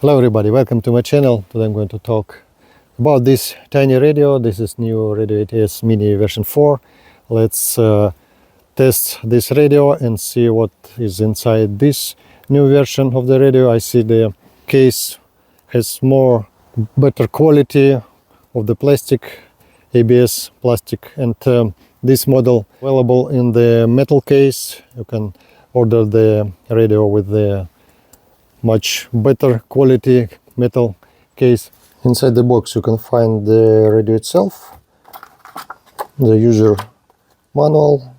Hello everybody, welcome to my channel. Today I'm going to talk about this tiny radio. This is new Radio ATS Mini version 4. Let's test this radio and see what is inside this new version of the radio. I see the case has better quality of the plastic, ABS plastic, and this model available in the metal case. You can order the radio with the much better quality metal case. Inside the box you can find the radio itself, the user manual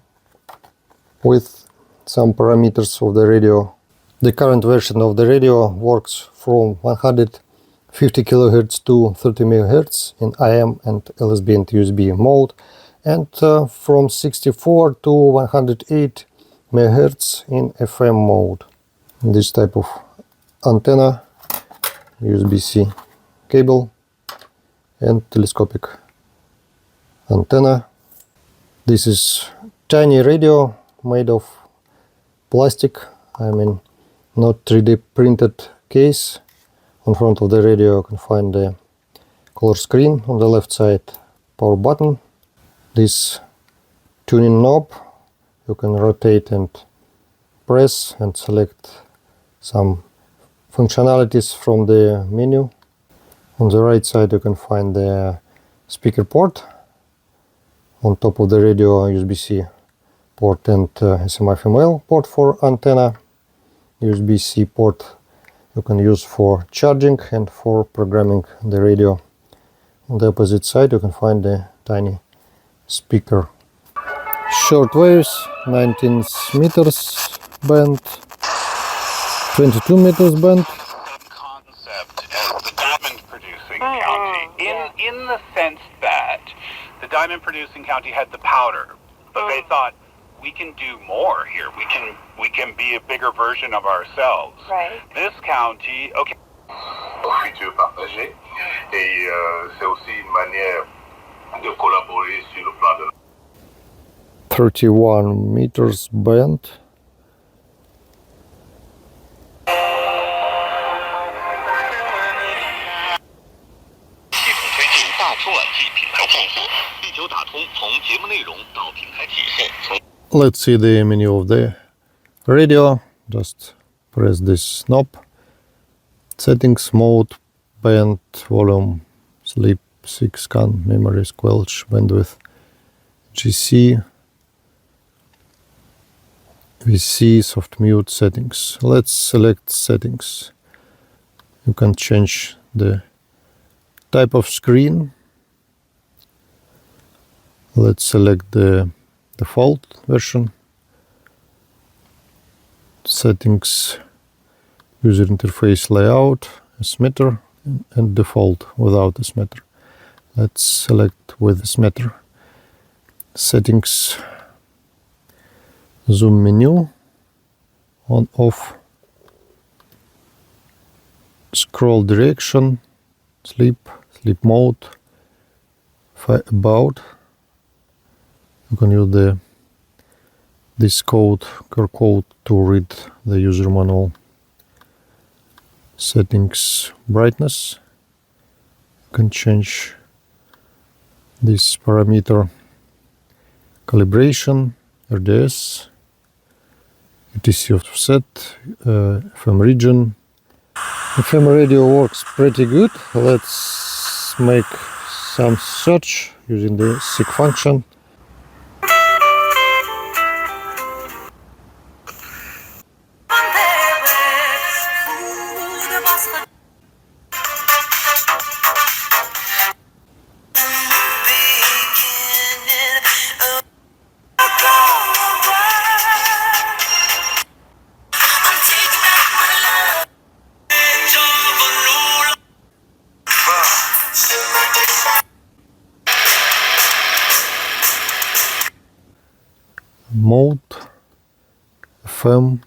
with some parameters of the radio. The current version of the radio works from 150 kHz to 30 MHz in AM and LSB and USB mode, and from 64 to 108 MHz in FM mode. This type of antenna, USB-C cable, and telescopic antenna. This is tiny radio made of plastic, not 3D printed case. On front of the radio you can find the color screen, on the left side power button, this tuning knob. You can rotate and press and select some functionalities from the menu. On the right side you can find the speaker port. On top of the radio, USB-C port and SMI-FML port for antenna. USB-C port you can use for charging and for programming the radio. On the opposite side you can find the tiny speaker. Short waves, 19 meters band, 22 meters band. Concept as the diamond producing county, in the sense that the diamond producing county had the powder, but they thought we can do more here. We can be a bigger version of ourselves. Right. This county, okay. Futur partagé, et c'est aussi une manière de collaborer sur le plan de 31 meters band. Let's see the menu of the radio. Just press this knob. Settings, mode, band, volume, sleep, 6 scan, memory, squelch, bandwidth, GC, VC, soft mute, settings. Let's select settings. You can change the type of screen. Let's select the default version. Settings, user interface layout, emitter, and default without emitter. Let's select with emitter. Settings, zoom menu, on off, scroll direction, sleep mode, about. You can use this QR code to read the user manual. Settings, brightness. You can change this parameter. Calibration, RDS, ATS offset, FM region. FM radio works pretty good. Let's make some search using the seek function. Mode, FM.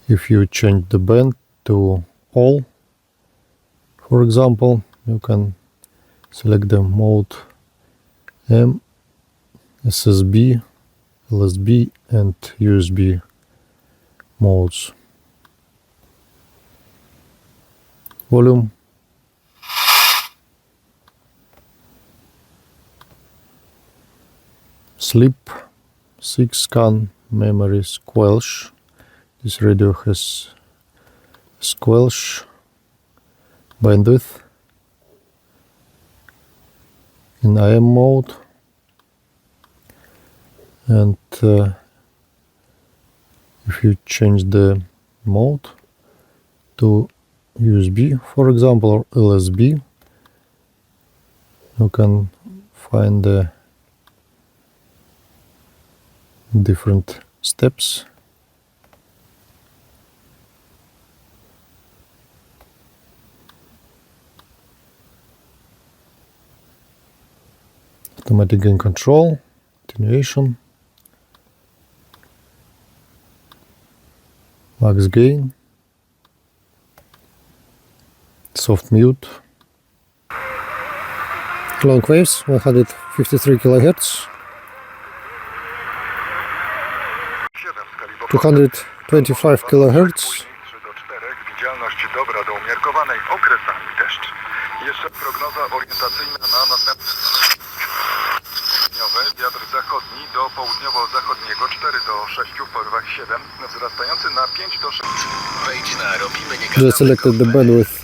If you change the band to all, for example, you can select the mode M, SSB, LSB and USB modes. volume. Sleep, 6 scan, memory squelch. This radio has squelch bandwidth in IM mode, and if you change the mode to USB, for example, or LSB, you can find the different steps. Automatic gain control, attenuation, max gain, soft mute, long waves 153 kHz, 225 kHz, widzialność dobra do umiarkowanej okresami deszcz. Jeszcze prognoza orientacyjna na następne dniowe. Wiatr zachodni do południowo-zachodniego 4 do 6 w porywach 7, wzrastający na 5 do 6. Wejdź na robimy nie just selected the bandwidth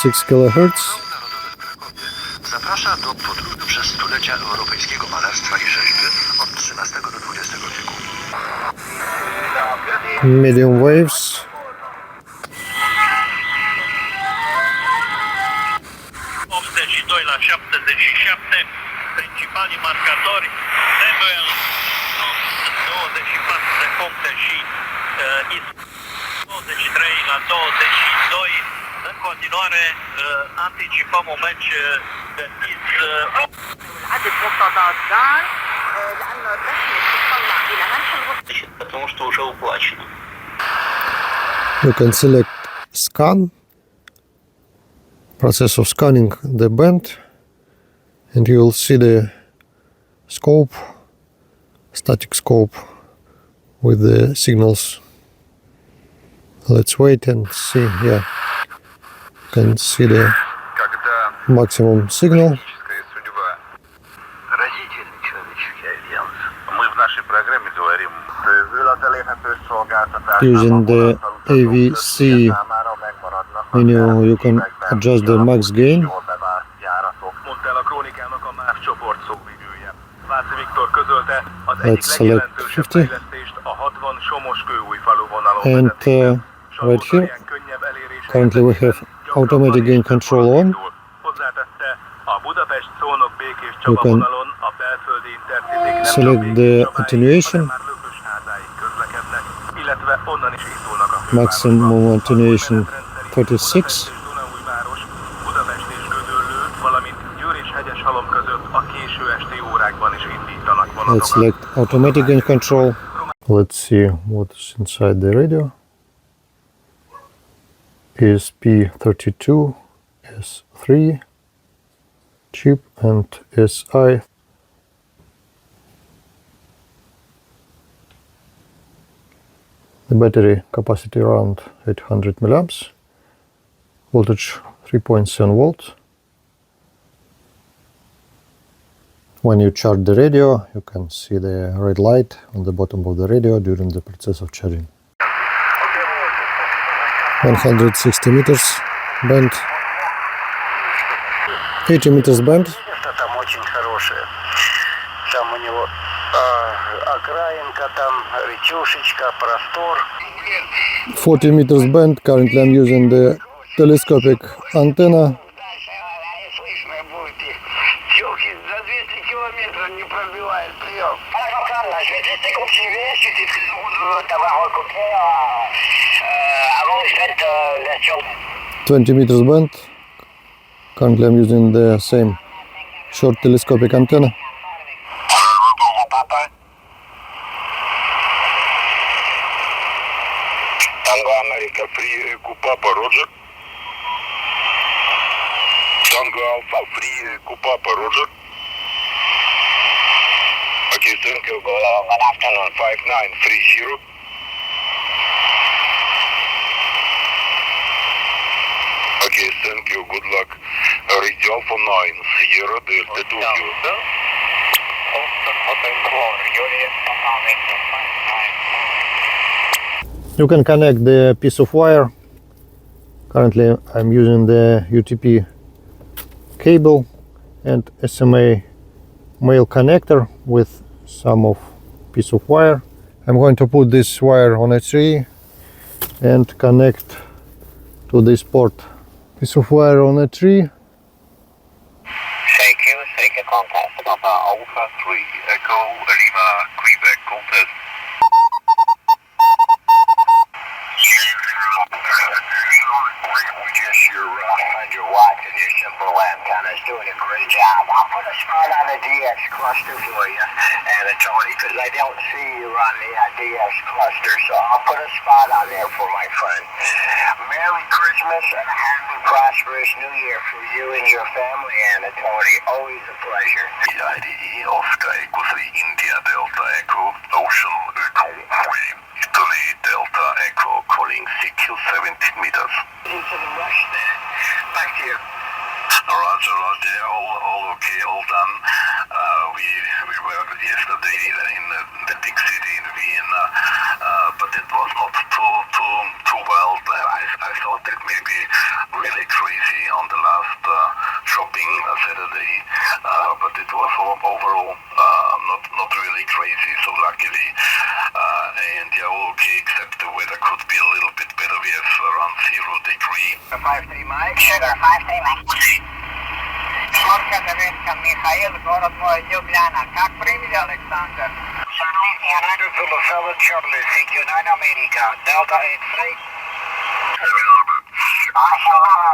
6 kHz. Zaprasza do podróży przez stulecia europejskiego malarstwa i rzeźby od XIII do XX wieku. Medium waves, principali marcatori trebuie 24 secunde și 23 la 22. În continuare anticipăm un meci deschis. عدد متضادان لأنه الرسم يتطلع إلى منح الغرفة. Потому что уже уплачено. you can select scan, process of scanning the band, and you will see the scope, static scope with the signals. Let's wait and see. Yeah, you can see the maximum signal. Разительный человеческий альянс. Мы в нашей программе говорим Using the AVC menu, you can adjust the max gain. Mondta el a krónikának a MÁV csoport szóvivője. Váci Viktor közölte, az egyik Let's select legjelentősebb 50. fejlesztést a 60 Somoskőújfalu vonalon And vezetik. right here, Ilyen könnyebb elérésre currently we have automatic gain control on. Hozzátette, a Budapest-Szolnok-Békés You Csaba can vonalon a belföldi intercityk nem select csak the Békés Csabáig, attenuation. hanem már Lökösházáig közlekednek, illetve onnan is indulnak a Maximum attenuation 36. Dunaújváros, Budapest és Gödöllő, valamint Győr és Hegyeshalom között a késő esti órákban is indítanak Let's vonatokat. select automatic gain control. Let's see what's inside the radio. ESP32, S3, chip, and SI. The battery capacity around 800 milliamps. Voltage 3.7 volts. When you charge the radio, you can see the red light on the bottom of the radio during the process of charging. 160 meters band, 80 meters band, Место там очень хорошее. Там у него окраинка, там речушечка, простор. 40 meters band. Currently I'm using the telescopic antenna. Дальше слышно будет. Челки за 200 километров не пробивает прием. Avant les fêtes, la sur 20 meters band. Currently I'm using the same short telescopic antenna. Papa. Tango America Free Papa Roger. Tango Alpha Free Papa Roger. Okay, thank you. Good afternoon, 5930. Okay, thank you. Good luck. Radio for 9, Sierra Delta to you. You can connect the piece of wire. Currently I'm using the UTP cable and SMA male connector with some of piece of wire. I'm going to put this wire on a tree and connect to this port. Piece of wire on a tree. Thank you. Take a contact. Papa Alpha 3, Echo Lima, Quebec, contest. We just your 100 watts and your simple antenna's doing a great job. I'll put a spot on the DX cluster for you, Tony, because I don't see you on the DX cluster, so I'll put a spot on there for my friend. Merry Christmas and a happy, prosperous New Year for you and your family, Tony. Always a pleasure. IDE Oscar Echo 3, India Delta Echo, Ocean Echo 3, Italy Delta Echo, calling CQ 17 meters. Into the rush then. Back to you. Roger, Roger, all okay, all done. We were yesterday in the big city in Vienna, but it was not too well. I thought it may be really crazy on the last shopping Saturday, but it was overall not really crazy. So luckily, and yeah, all okay, except the weather could be a little bit better. We have around 0 degree. 5-3 Mike. Sugar, 5-3 Mike. Марка Доверка Михаил, город мой Любляна. Как примете, Александр? United Zulu 7 Charlie, CQ9 Америка, Delta 83.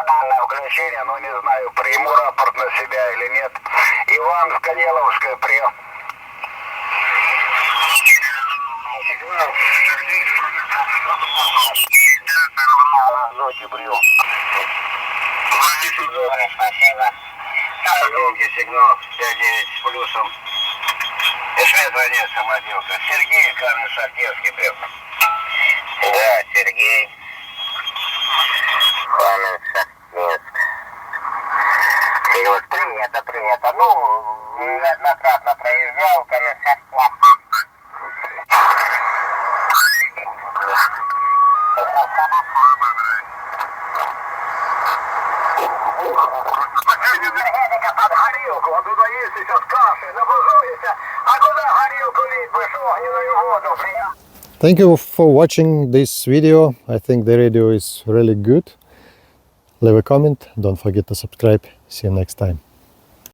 Данное включение, но не знаю, приму рапорт на себя или нет. Иван в Канеловское, прием. Ночи прием. Спасибо. Громкий сигнал 5-9 с плюсом. СМ звонит самоделка. Сергей, Каменск-Артемский прям. Да, Сергей. Каменск-Артемск. Принято. Ну, неоднократно проезжал Каменск-Артемск. Под горелку, а туда есть сейчас каши, набужуешься, а куда горелку лить, будешь огненную воду принять. Thank you for watching this video. I think the radio is really good. Leave a comment. Don't forget to subscribe. See you next time.